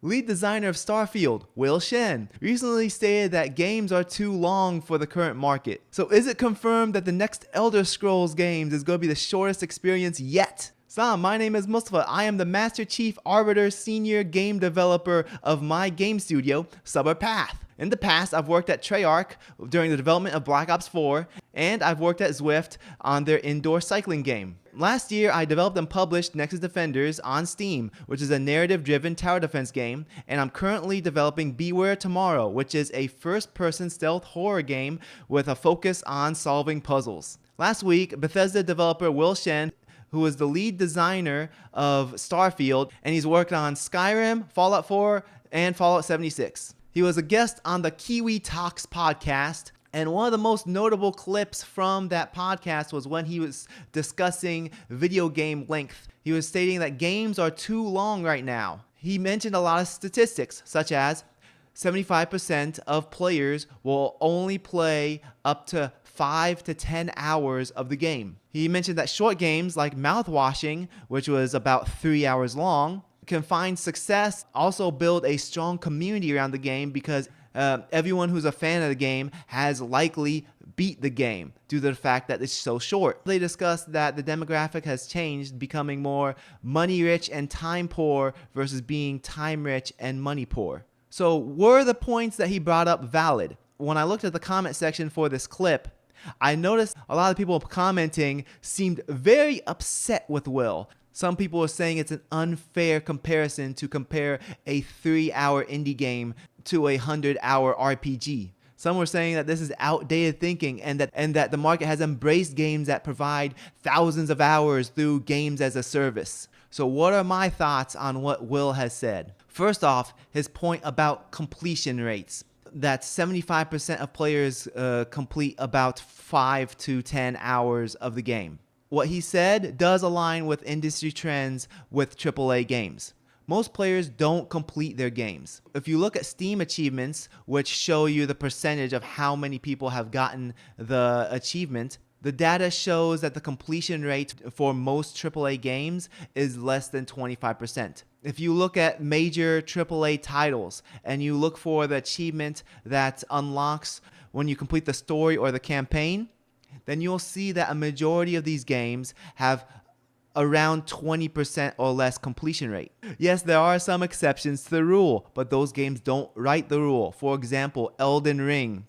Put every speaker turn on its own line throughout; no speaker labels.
Lead designer of Starfield, Will Shen, recently stated that games are too long for the current market. So is it confirmed that the next Elder Scrolls games is going to be the shortest experience yet? Salam, my name is Mustafa. I am the Master Chief Arbiter Senior Game Developer of my game studio, Suburb Path. In the past, I've worked at Treyarch during the development of Black Ops 4, and I've worked at Zwift on their indoor cycling game. Last year, I developed and published Nexus Defenders on Steam, which is a narrative-driven tower defense game, and I'm currently developing Beware Tomorrow, which is a first-person stealth horror game with a focus on solving puzzles. Last week, Bethesda developer Will Shen, who is the lead designer of Starfield, and he's worked on Skyrim, Fallout 4, and Fallout 76. He was a guest on the Kiwi Talks podcast, and one of the most notable clips from that podcast was when he was discussing video game length. He was stating that games are too long right now. He mentioned a lot of statistics, such as 75% of players will only play up to 5 to 10 hours of the game. He mentioned that short games like Mouthwashing, which was about 3 hours long, can find success, also build a strong community around the game because everyone who's a fan of the game has likely beat the game due to the fact that it's so short. They discussed that the demographic has changed, becoming more money rich and time poor versus being time rich and money poor. So were the points that he brought up valid? When I looked at the comment section for this clip, I noticed a lot of people commenting seemed very upset with Will. Some people are saying it's an unfair comparison to compare a 3-hour indie game to a 100-hour RPG. Some were saying that this is outdated thinking and that the market has embraced games that provide thousands of hours through games as a service. So what are my thoughts on what Will has said? First off, his point about completion rates. That 75% of players complete about 5 to 10 hours of the game. What he said does align with industry trends with AAA games. Most players don't complete their games. If you look at Steam achievements, which show you the percentage of how many people have gotten the achievement, the data shows that the completion rate for most AAA games is less than 25%. If you look at major AAA titles and you look for the achievement that unlocks when you complete the story or the campaign, then you'll see that a majority of these games have around 20% or less completion rate. Yes, there are some exceptions to the rule, but those games don't write the rule. For example, Elden Ring.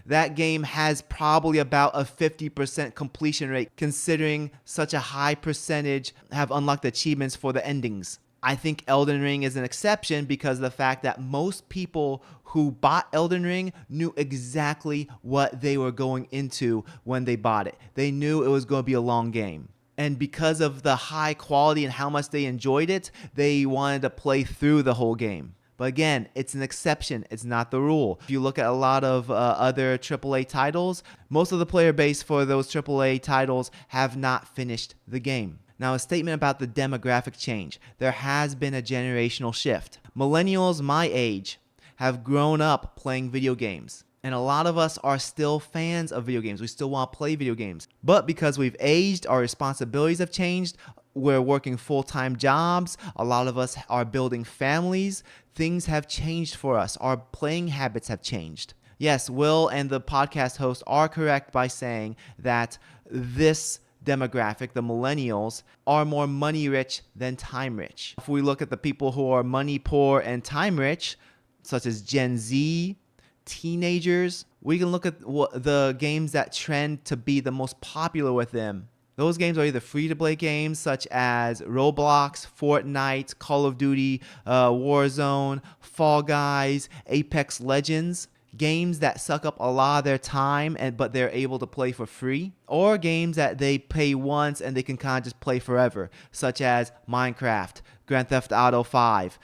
That game has probably about a 50% completion rate, considering such a high percentage have unlocked achievements for the endings. I think Elden Ring is an exception because of the fact that most people who bought Elden Ring knew exactly what they were going into when they bought it. They knew it was going to be a long game. And because of the high quality and how much they enjoyed it, they wanted to play through the whole game. But again, it's an exception. It's not the rule. If you look at a lot of other AAA titles, most of the player base for those AAA titles have not finished the game. Now, a statement about the demographic change. There has been a generational shift. Millennials my age have grown up playing video games. And a lot of us are still fans of video games. We still want to play video games. But because we've aged, our responsibilities have changed. We're working full-time jobs. A lot of us are building families. Things have changed for us. Our playing habits have changed. Yes, Will and the podcast host are correct by saying that this demographic, the millennials, are more money rich than time rich. If we look at the people who are money poor and time rich, such as Gen Z, teenagers, we can look at the games that trend to be the most popular with them. Those games are either free-to-play games such as Roblox, Fortnite, Call of Duty, Warzone, Fall Guys, Apex Legends. Games that suck up a lot of their time but they're able to play for free, or games that they pay once and they can kind of just play forever, such as Minecraft, Grand Theft Auto 5,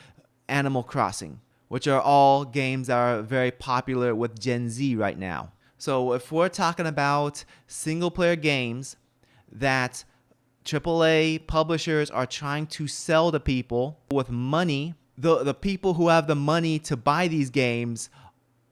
Animal Crossing, which are all games that are very popular with Gen Z right now. So if we're talking about single-player games that AAA publishers are trying to sell to people with money, the people who have the money to buy these games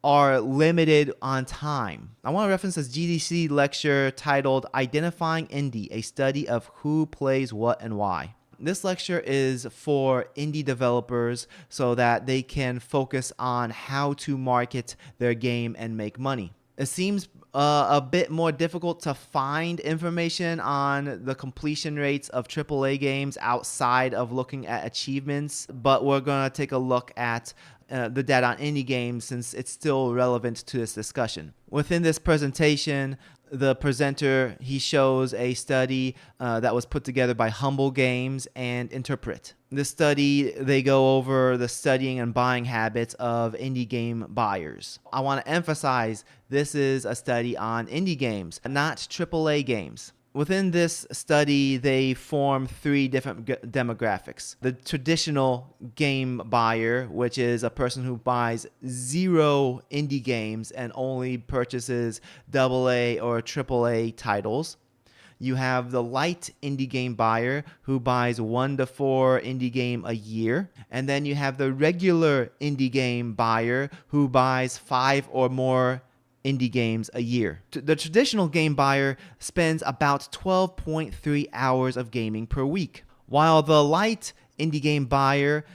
are limited on time. I want to reference this GDC lecture titled Identifying Indie, a study of who plays what and why. This lecture is for indie developers so that they can focus on how to market their game and make money. It seems a bit more difficult to find information on the completion rates of AAA games outside of looking at achievements, but we're going to take a look at the data on indie games since it's still relevant to this discussion. Within this presentation, the presenter, he shows a study that was put together by Humble Games and Interpret. This study, they go over the studying and buying habits of indie game buyers. I want to emphasize this is a study on indie games, not AAA games. Within this study, they form three different demographics. The traditional game buyer, which is a person who buys 0 indie games and only purchases AA or AAA titles. You have the light indie game buyer who buys 1 to 4 indie game a year. And then you have the regular indie game buyer who buys 5 or more indie games a year. The traditional game buyer spends about 12.3 hours of gaming per week, while the light indie game buyer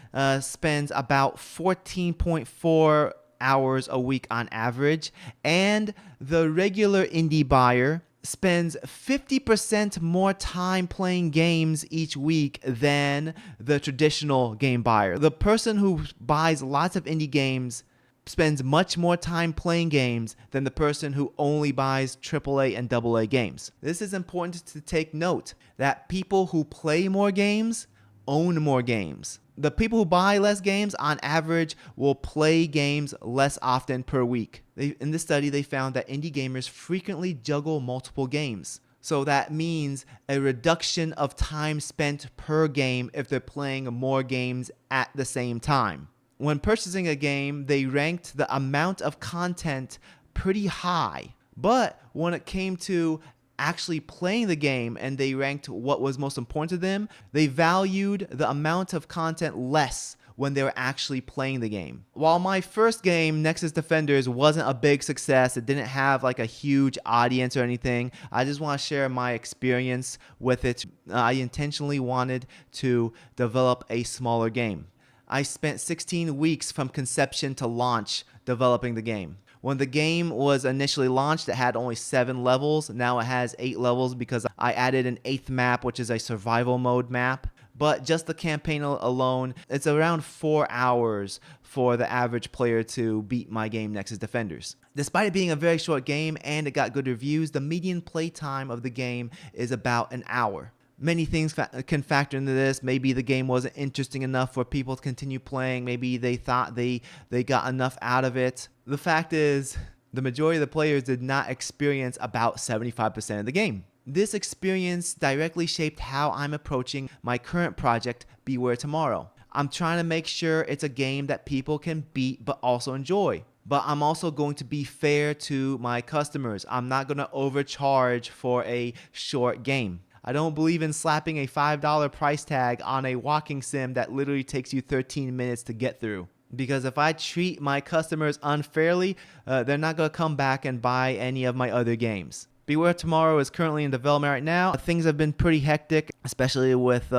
spends about 14.4 hours a week on average, and the regular indie buyer spends 50% more time playing games each week than the traditional game buyer. The person who buys lots of indie games spends much more time playing games than the person who only buys AAA and AA games. This is important to take note that people who play more games own more games. The people who buy less games on average will play games less often per week. In this study, they found that indie gamers frequently juggle multiple games. So that means a reduction of time spent per game if they're playing more games at the same time. When purchasing a game, they ranked the amount of content pretty high. But when it came to actually playing the game and they ranked what was most important to them, they valued the amount of content less when they were actually playing the game. While my first game, Nexus Defenders, wasn't a big success, it didn't have like a huge audience or anything, I just want to share my experience with it. I intentionally wanted to develop a smaller game. I spent 16 weeks from conception to launch developing the game. When the game was initially launched, it had only 7 levels. Now it has 8 levels because I added an 8th map, which is a survival mode map. But just the campaign alone, it's around 4 hours for the average player to beat my game, Nexus Defenders. Despite it being a very short game and it got good reviews, the median play time of the game is about an hour. Many things can factor into this. Maybe the game wasn't interesting enough for people to continue playing. Maybe they thought they got enough out of it. The fact is, the majority of the players did not experience about 75% of the game. This experience directly shaped how I'm approaching my current project, Beware Tomorrow. I'm trying to make sure it's a game that people can beat but also enjoy. But I'm also going to be fair to my customers. I'm not going to overcharge for a short game. I don't believe in slapping a $5 price tag on a walking sim that literally takes you 13 minutes to get through. Because if I treat my customers unfairly, they're not going to come back and buy any of my other games. Beware Tomorrow is currently in development right now. Things have been pretty hectic, especially with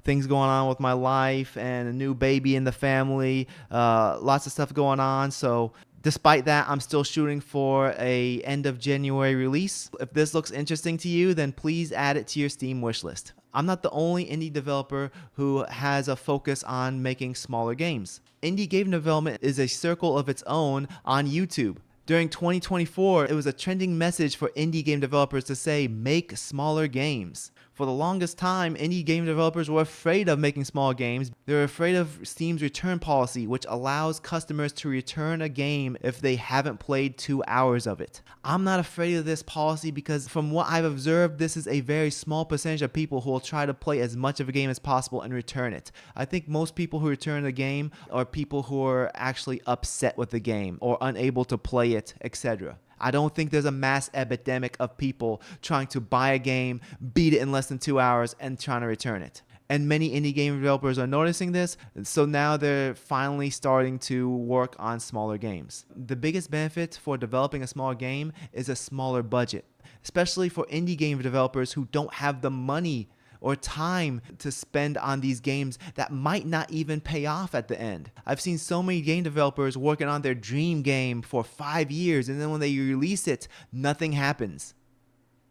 things going on with my life and a new baby in the family. Lots of stuff going on. So despite that, I'm still shooting for a end of January release. If this looks interesting to you, then please add it to your Steam wishlist. I'm not the only indie developer who has a focus on making smaller games. Indie game development is a circle of its own on YouTube. During 2024, it was a trending message for indie game developers to say, make smaller games. For the longest time, indie game developers were afraid of making small games. They were afraid of Steam's return policy, which allows customers to return a game if they haven't played 2 hours of it. I'm not afraid of this policy because from what I've observed, this is a very small percentage of people who will try to play as much of a game as possible and return it. I think most people who return the game are people who are actually upset with the game or unable to play it, etc. I don't think there's a mass epidemic of people trying to buy a game, beat it in less than 2 hours, and trying to return it. And many indie game developers are noticing this, so now they're finally starting to work on smaller games. The biggest benefit for developing a small game is a smaller budget, especially for indie game developers who don't have the money or time to spend on these games that might not even pay off at the end. I've seen so many game developers working on their dream game for 5 years, and then when they release it, nothing happens.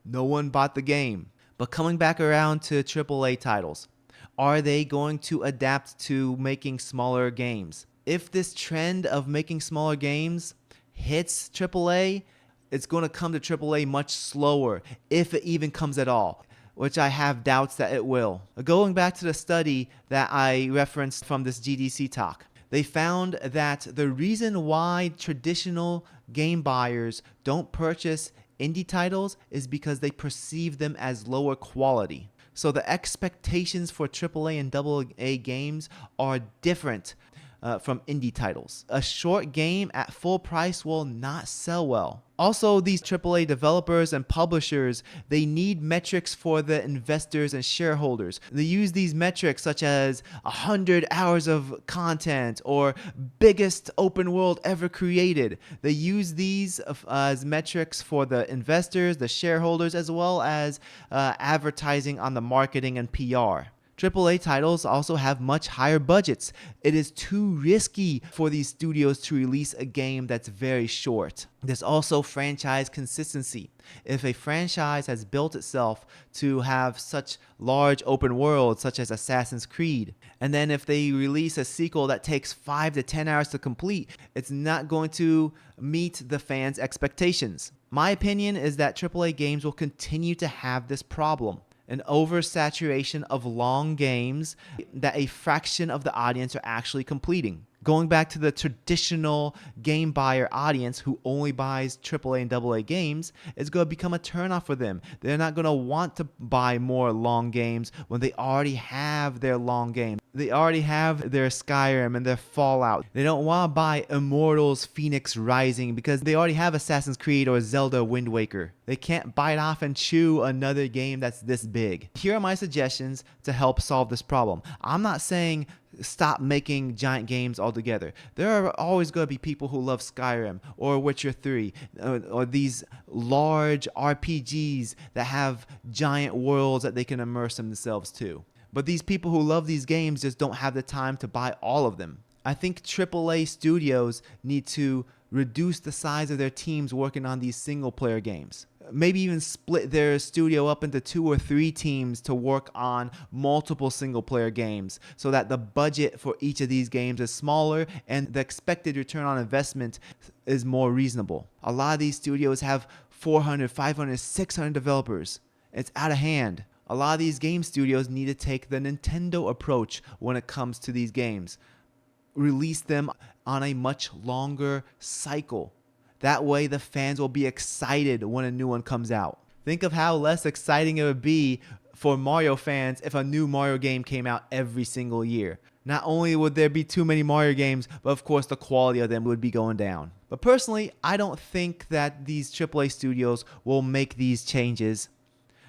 No one bought the game. But coming back around to AAA titles, are they going to adapt to making smaller games? If this trend of making smaller games hits AAA, it's going to come to AAA much slower, if it even comes at all, which I have doubts that it will. Going back to the study that I referenced from this GDC talk, they found that the reason why traditional game buyers don't purchase indie titles is because they perceive them as lower quality. So the expectations for AAA and AA games are different from indie titles. A short game at full price will not sell well. Also, these AAA developers and publishers, they need metrics for the investors and shareholders. They use these metrics such as 100 hours of content or biggest open world ever created. They use these as metrics for the investors, the shareholders, as well as advertising on the marketing and PR. AAA titles also have much higher budgets. It is too risky for these studios to release a game that's very short. There's also franchise consistency. If a franchise has built itself to have such large open worlds such as Assassin's Creed, and then if they release a sequel that takes 5 to 10 hours to complete, it's not going to meet the fans' expectations. My opinion is that AAA games will continue to have this problem. An oversaturation of long games that a fraction of the audience are actually completing. Going back to the traditional game buyer audience who only buys AAA and AA games, it's going to become a turnoff for them. They're not going to want to buy more long games when they already have their long games. They already have their Skyrim and their Fallout. They don't want to buy Immortals Phoenix Rising because they already have Assassin's Creed or Zelda Wind Waker. They can't bite off and chew another game that's this big. Here are my suggestions to help solve this problem. I'm not saying stop making giant games altogether. There are always going to be people who love Skyrim or Witcher 3 or these large RPGs that have giant worlds that they can immerse themselves to. But these people who love these games just don't have the time to buy all of them. I think AAA studios need to reduce the size of their teams working on these single player games. Maybe even split their studio up into 2 or 3 teams to work on multiple single player games so that the budget for each of these games is smaller and the expected return on investment is more reasonable. A lot of these studios have 400, 500, 600 developers. It's out of hand. A lot of these game studios need to take the Nintendo approach when it comes to these games. Release them on a much longer cycle. That way the fans will be excited when a new one comes out. Think of how less exciting it would be for Mario fans if a new Mario game came out every single year. Not only would there be too many Mario games, but of course the quality of them would be going down. But personally, I don't think that these AAA studios will make these changes.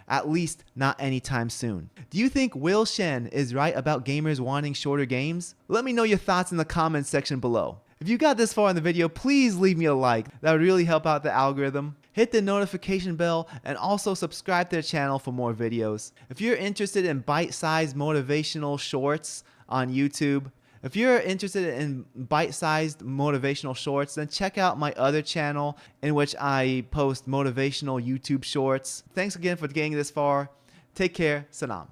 At least not anytime soon. Do you think Will Shen is right about gamers wanting shorter games? Let me know your thoughts in the comments section below. If you got this far in the video, please leave me a like. That would really help out the algorithm. Hit the notification bell and also subscribe to the channel for more videos. If you're interested in bite-sized motivational shorts on YouTube, if you're interested in bite-sized motivational shorts, then check out my other channel in which I post motivational YouTube shorts. Thanks again for getting this far. Take care. Salam.